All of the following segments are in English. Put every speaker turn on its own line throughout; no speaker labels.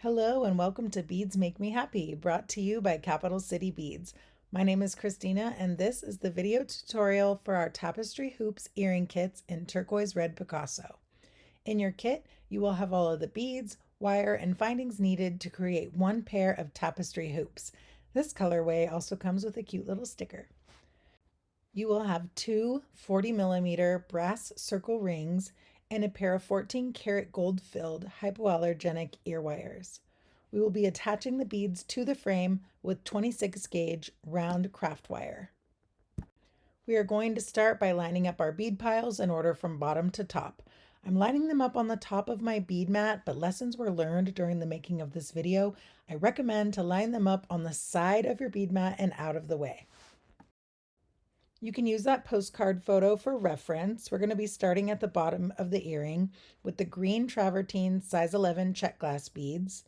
Hello and welcome to Beads Make Me Happy, brought to you by Capital City Beads. My name is Christina and this is the video tutorial for our Tapestry Hoops earring kits in Turquoise Red Picasso. In your kit, you will have all of the beads, wire, and findings needed to create one pair of tapestry hoops. This colorway also comes with a cute little sticker. You will have two 40mm brass circle rings and a pair of 14-karat gold-filled hypoallergenic ear wires. We will be attaching the beads to the frame with 26-gauge round craft wire. We are going to start by lining up our bead piles in order from bottom to top. I'm lining them up on the top of my bead mat, but lessons were learned during the making of this video. I recommend to line them up on the side of your bead mat and out of the way. You can use that postcard photo for reference. We're going to be starting at the bottom of the earring with the green Travertine size 11 check glass beads.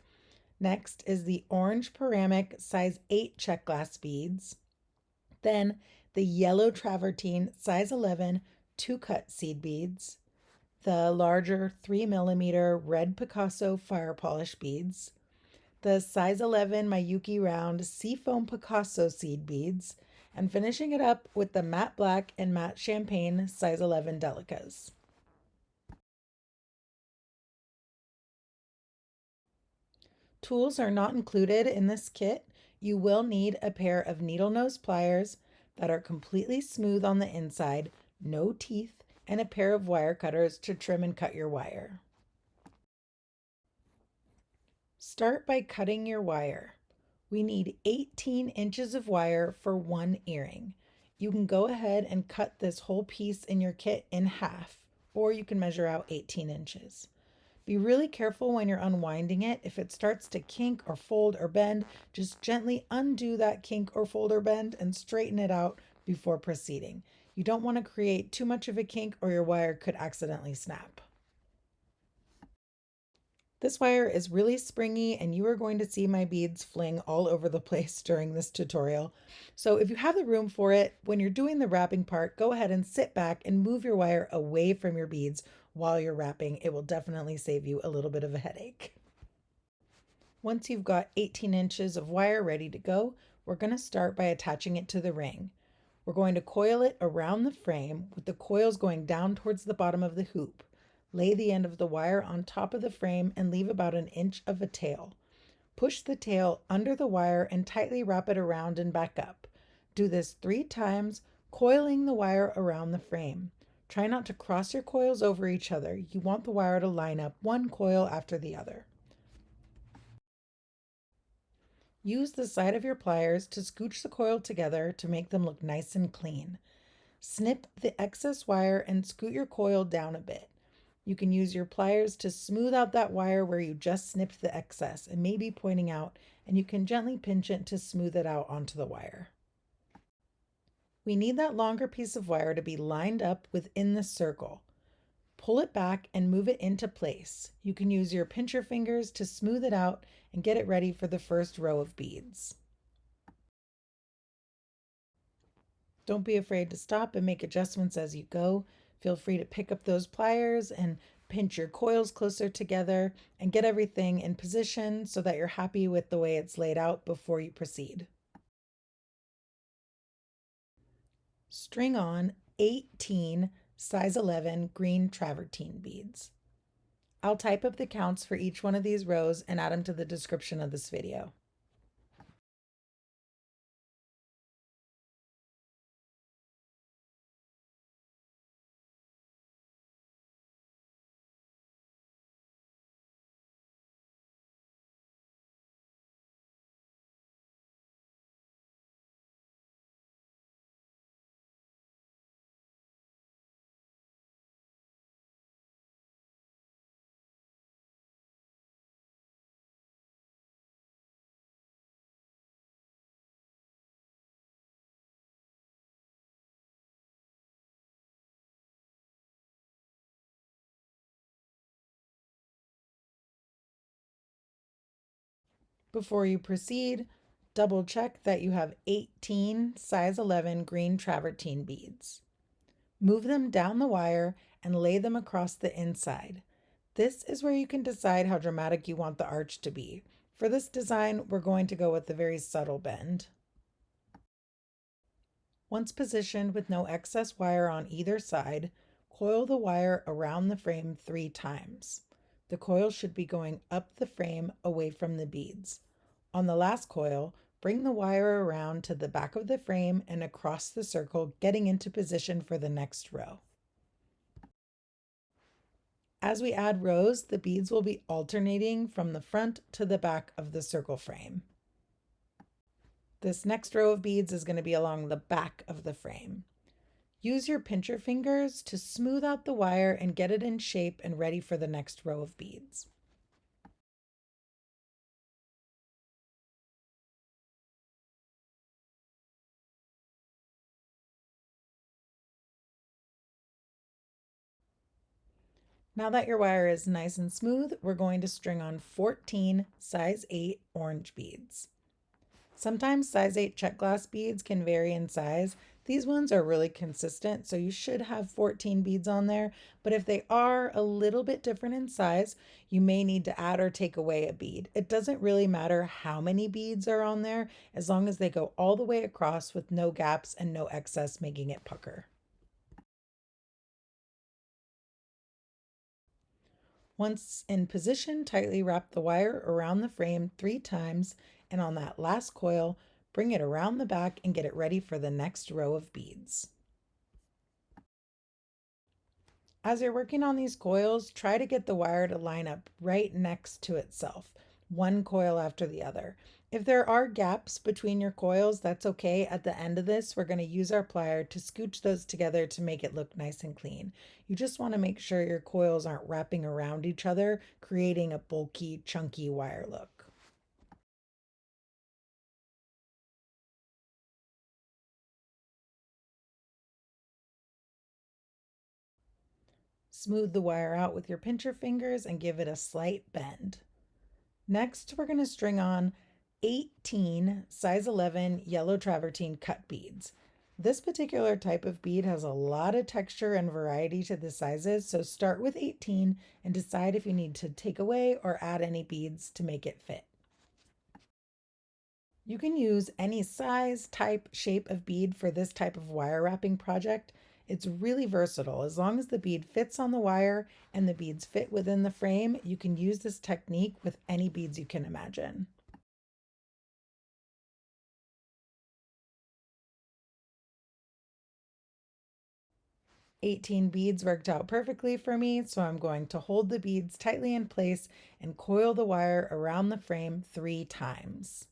Next is the orange ceramic size 8 check glass beads. Then the yellow Travertine size 11 two-cut seed beads. The larger 3mm red Picasso fire-polished beads. The size 11 Miyuki round Seafoam Picasso seed beads, and finishing it up with the matte black and matte champagne size 11 delicas. Tools are not included in this kit. You will need a pair of needle nose pliers that are completely smooth on the inside, no teeth, and a pair of wire cutters to trim and cut your wire. Start by cutting your wire. We need 18 inches of wire for one earring. You can go ahead and cut this whole piece in your kit in half, or you can measure out 18 inches. Be really careful when you're unwinding it. If it starts to kink or fold or bend, just gently undo that kink or fold or bend and straighten it out before proceeding. You don't want to create too much of a kink or your wire could accidentally snap. This wire is really springy and you are going to see my beads fling all over the place during this tutorial. So if you have the room for it, when you're doing the wrapping part, go ahead and sit back and move your wire away from your beads while you're wrapping. It will definitely save you a little bit of a headache. Once you've got 18 inches of wire ready to go, we're going to start by attaching it to the ring. We're going to coil it around the frame with the coils going down towards the bottom of the hoop. Lay the end of the wire on top of the frame and leave about an inch of a tail. Push the tail under the wire and tightly wrap it around and back up. Do this 3 times, coiling the wire around the frame. Try not to cross your coils over each other. You want the wire to line up one coil after the other. Use the side of your pliers to scooch the coil together to make them look nice and clean. Snip the excess wire and scoot your coil down a bit. You can use your pliers to smooth out that wire where you just snipped the excess and maybe pointing out, and you can gently pinch it to smooth it out onto the wire. We need that longer piece of wire to be lined up within the circle. Pull it back and move it into place. You can use your pincher fingers to smooth it out and get it ready for the first row of beads. Don't be afraid to stop and make adjustments as you go. Feel free to pick up those pliers and pinch your coils closer together and get everything in position so that you're happy with the way it's laid out before you proceed. String on 18 size 11 green Travertine beads. I'll type up the counts for each one of these rows and add them to the description of this video. Before you proceed, double check that you have 18 size 11 green Travertine beads. Move them down the wire and lay them across the inside. This is where you can decide how dramatic you want the arch to be. For this design, we're going to go with the very subtle bend. Once positioned with no excess wire on either side, coil the wire around the frame 3 times. The coil should be going up the frame away from the beads. On the last coil, bring the wire around to the back of the frame and across the circle, getting into position for the next row. As we add rows, the beads will be alternating from the front to the back of the circle frame. This next row of beads is going to be along the back of the frame. Use your pincher fingers to smooth out the wire and get it in shape and ready for the next row of beads. Now that your wire is nice and smooth, we're going to string on 14 size 8 orange beads. Sometimes size 8 check glass beads can vary in size. These ones are really consistent, so you should have 14 beads on there, but if they are a little bit different in size, you may need to add or take away a bead. It doesn't really matter how many beads are on there, as long as they go all the way across with no gaps and no excess making it pucker. Once in position, tightly wrap the wire around the frame 3 times, and on that last coil, bring it around the back and get it ready for the next row of beads. As you're working on these coils, try to get the wire to line up right next to itself, one coil after the other. If there are gaps between your coils, that's okay. At the end of this, we're going to use our plier to scooch those together to make it look nice and clean. You just want to make sure your coils aren't wrapping around each other, creating a bulky, chunky wire look. Smooth the wire out with your pincher fingers and give it a slight bend. Next, we're going to string on 18 size 11 yellow travertine cut beads. This particular type of bead has a lot of texture and variety to the sizes, so start with 18 and decide if you need to take away or add any beads to make it fit. You can use any size, type, shape of bead for this type of wire wrapping project. It's really versatile. As long as the bead fits on the wire and the beads fit within the frame, you can use this technique with any beads you can imagine. "18 beads worked out perfectly for me, so I'm going to hold the beads tightly in place and coil the wire around the frame 3 times.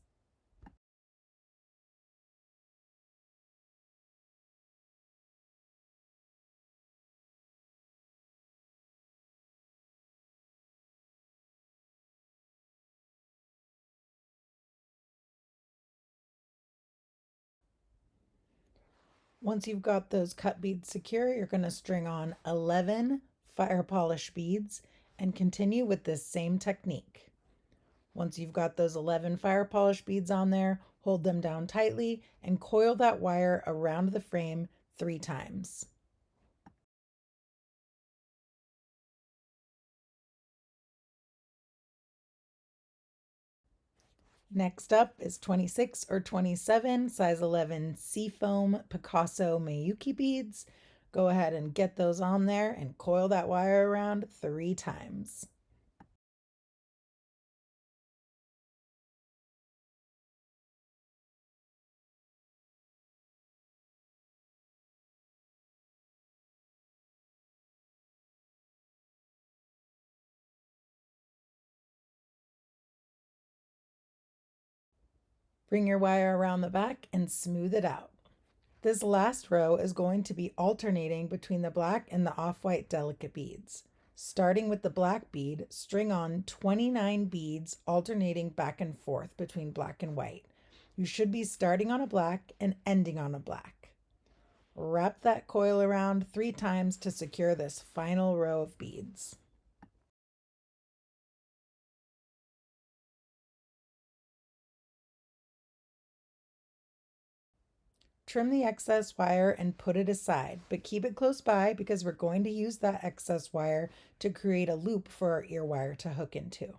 Once you've got those cut beads secure, you're going to string on 11 fire polish beads and continue with this same technique. Once you've got those 11 fire polish beads on there, hold them down tightly and coil that wire around the frame 3 times. Next up is 26 or 27 size 11 Seafoam Picasso Miyuki beads. Go ahead and get those on there and coil that wire around 3 times. Bring your wire around the back and smooth it out. This last row is going to be alternating between the black and the off-white delicate beads. Starting with the black bead, string on 29 beads alternating back and forth between black and white. You should be starting on a black and ending on a black. Wrap that coil around 3 times to secure this final row of beads. Trim the excess wire and put it aside, but keep it close by because we're going to use that excess wire to create a loop for our ear wire to hook into.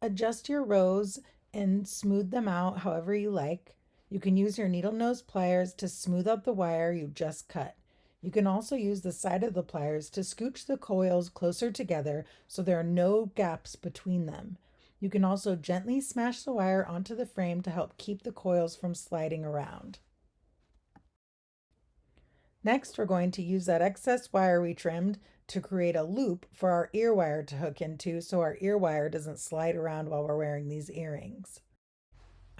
Adjust your rows and smooth them out however you like. You can use your needle nose pliers to smooth out the wire you just cut. You can also use the side of the pliers to scooch the coils closer together so there are no gaps between them. You can also gently smash the wire onto the frame to help keep the coils from sliding around. Next, we're going to use that excess wire we trimmed to create a loop for our ear wire to hook into so our ear wire doesn't slide around while we're wearing these earrings.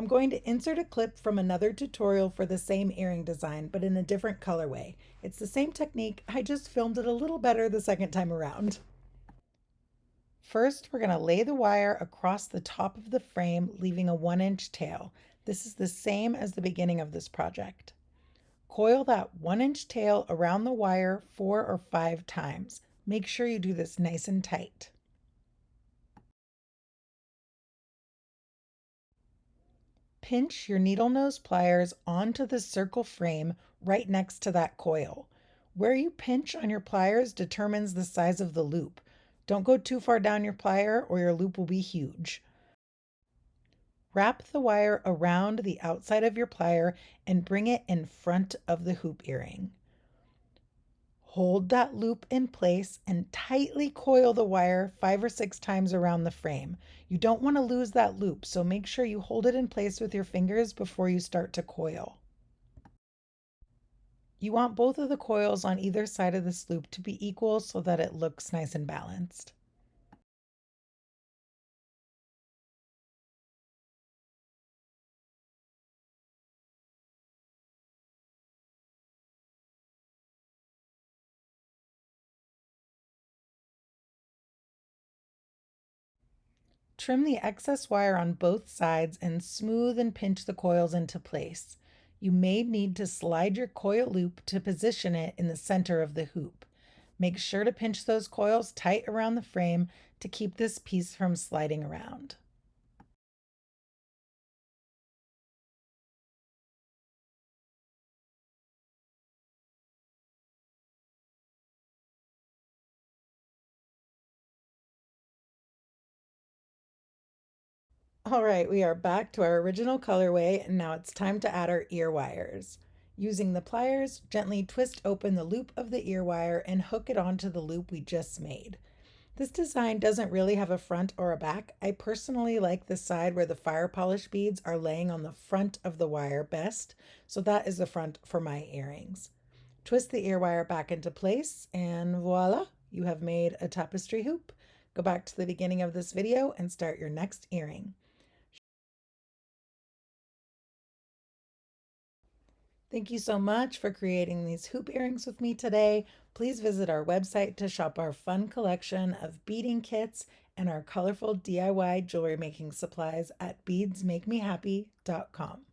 I'm going to insert a clip from another tutorial for the same earring design, but in a different colorway. It's the same technique, I just filmed it a little better the second time around. First, we're going to lay the wire across the top of the frame, leaving a 1-inch tail. This is the same as the beginning of this project. Coil that 1-inch tail around the wire 4 or 5 times. Make sure you do this nice and tight. Pinch your needle nose pliers onto the circle frame right next to that coil. Where you pinch on your pliers determines the size of the loop. Don't go too far down your plier or your loop will be huge. Wrap the wire around the outside of your plier and bring it in front of the hoop earring. Hold that loop in place and tightly coil the wire 5 or 6 times around the frame. You don't want to lose that loop, so make sure you hold it in place with your fingers before you start to coil. You want both of the coils on either side of this loop to be equal so that it looks nice and balanced. Trim the excess wire on both sides and smooth and pinch the coils into place. You may need to slide your coil loop to position it in the center of the hoop. Make sure to pinch those coils tight around the frame to keep this piece from sliding around. All right, we are back to our original colorway, and now it's time to add our ear wires. Using the pliers, gently twist open the loop of the ear wire and hook it onto the loop we just made. This design doesn't really have a front or a back. I personally like the side where the fire polished beads are laying on the front of the wire best, so that is the front for my earrings. Twist the ear wire back into place, and voila, you have made a tapestry hoop. Go back to the beginning of this video and start your next earring. Thank you so much for creating these hoop earrings with me today. Please visit our website to shop our fun collection of beading kits and our colorful DIY jewelry making supplies at beadsmakemehappy.com.